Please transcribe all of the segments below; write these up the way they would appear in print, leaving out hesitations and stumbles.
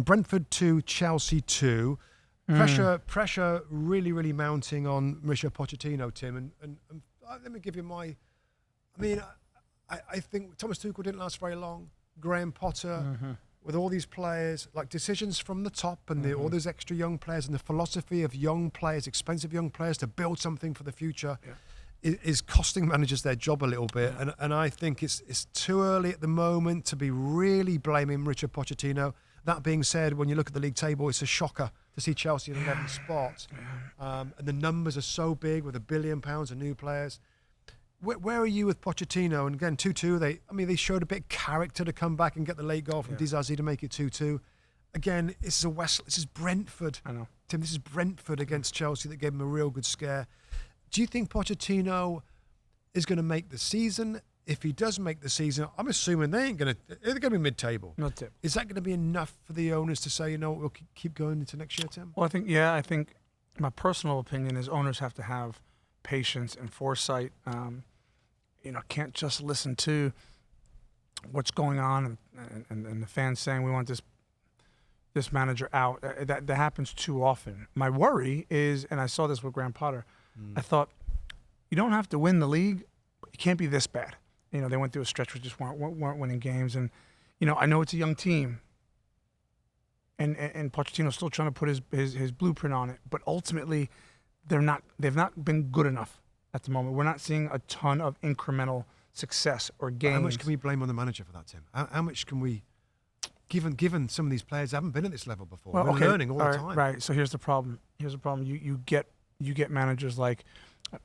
Brentford 2, Chelsea 2. Pressure really, really mounting on Mauricio Pochettino, Tim. And let me give you my... I mean, I think Thomas Tuchel didn't last very long. Graham Potter, with all these players, like decisions from the top and all those extra young players and the philosophy of young players, expensive young players to build something for the future is costing managers their job a little bit. And I think it's too early at the moment to be really blaming Mauricio Pochettino. That being said, when you look at the league table, it's a shocker to see Chelsea in 11th spot. And the numbers are so big with £1 billion of new players. Where are you with Pochettino? And again, 2-2. They showed a bit of character to come back and get the late goal from Disasi to make it 2-2. Again, this is Brentford. I know, Tim. This is Brentford against Chelsea that gave him a real good scare. Do you think Pochettino is going to make the season? If he does make the season, I'm assuming they're going to be mid-table. Not it. Is that going to be enough for the owners to say, we'll keep going into next year, Tim? Well, I think my personal opinion is owners have to have patience and foresight. Can't just listen to what's going on and the fans saying we want this manager out. That happens too often. My worry is, and I saw this with Graham Potter, I thought, you don't have to win the league, but you can't be this bad. They went through a stretch where just weren't winning games. And, I know it's a young team. And Pochettino's still trying to put his blueprint on it. But ultimately, they've not been good enough at the moment. We're not seeing a ton of incremental success or gains. How much can we blame on the manager for that, Tim? How much can we, given some of these players haven't been at this level before? Well, We're learning all the time. Right. So here's the problem. You get managers like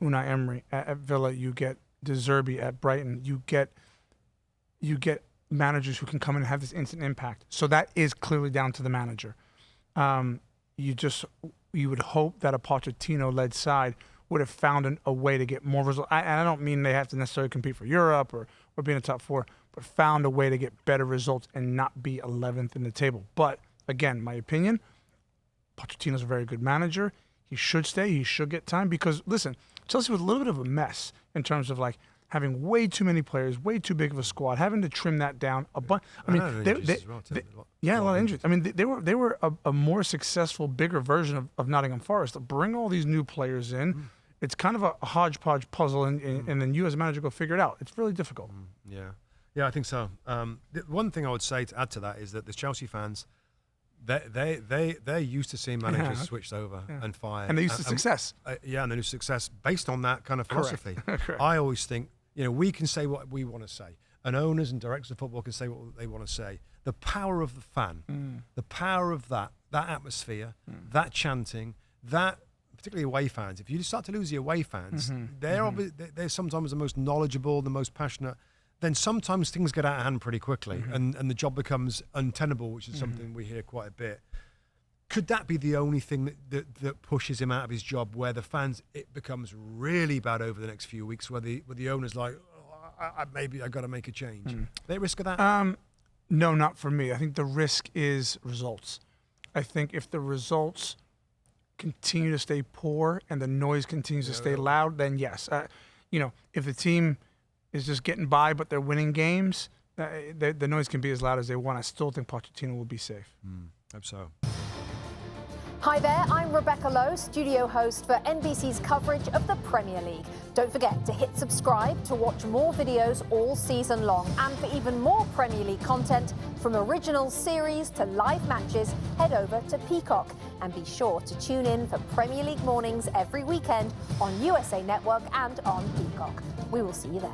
Unai Emery at Villa. You get De Zerbi at Brighton. You get managers who can come in and have this instant impact. So that is clearly down to the manager. You would hope that a Pochettino-led side would have found a way to get more results. I don't mean they have to necessarily compete for Europe or be in the top four, but found a way to get better results and not be 11th in the table. But again, my opinion, Pochettino's a very good manager. He should stay. He should get time because, listen, Chelsea was a little bit of a mess in terms of having way too many players, way too big of a squad, having to trim that down a bunch. I mean, a lot of injuries. I mean, they were a more successful, bigger version of Nottingham Forest. Bring all these new players in. It's kind of a hodgepodge puzzle, and then you as a manager go figure it out. It's really difficult. Yeah, I think so. The one thing I would say to add to that is that the Chelsea fans, they're used to seeing managers switched over and fired, and they're used to success. And they're used to success based on that kind of philosophy. Correct. I always think we can say what we want to say, and owners and directors of football can say what they want to say. The power of the fan, the power of that atmosphere, that chanting, that particularly away fans. If you start to lose the away fans, they're sometimes the most knowledgeable, the most passionate. Then sometimes things get out of hand pretty quickly, and the job becomes untenable, which is something we hear quite a bit. Could that be the only thing that pushes him out of his job, where the fans, it becomes really bad over the next few weeks, where the owner's like, maybe I got to make a change? They risk of that? No, not for me. I think the risk is results. I think if the results continue to stay poor and the noise continues to stay loud, then yes. If the team is just getting by but they're winning games, the noise can be as loud as they want. I still think Pochettino will be safe. Hope so. Hi there, I'm Rebecca Lowe, studio host for NBC's coverage of the Premier League. Don't forget to hit subscribe to watch more videos all season long. And for even more Premier League content, from original series to live matches, head over to Peacock. And be sure to tune in for Premier League mornings every weekend on USA Network and on Peacock. We will see you there.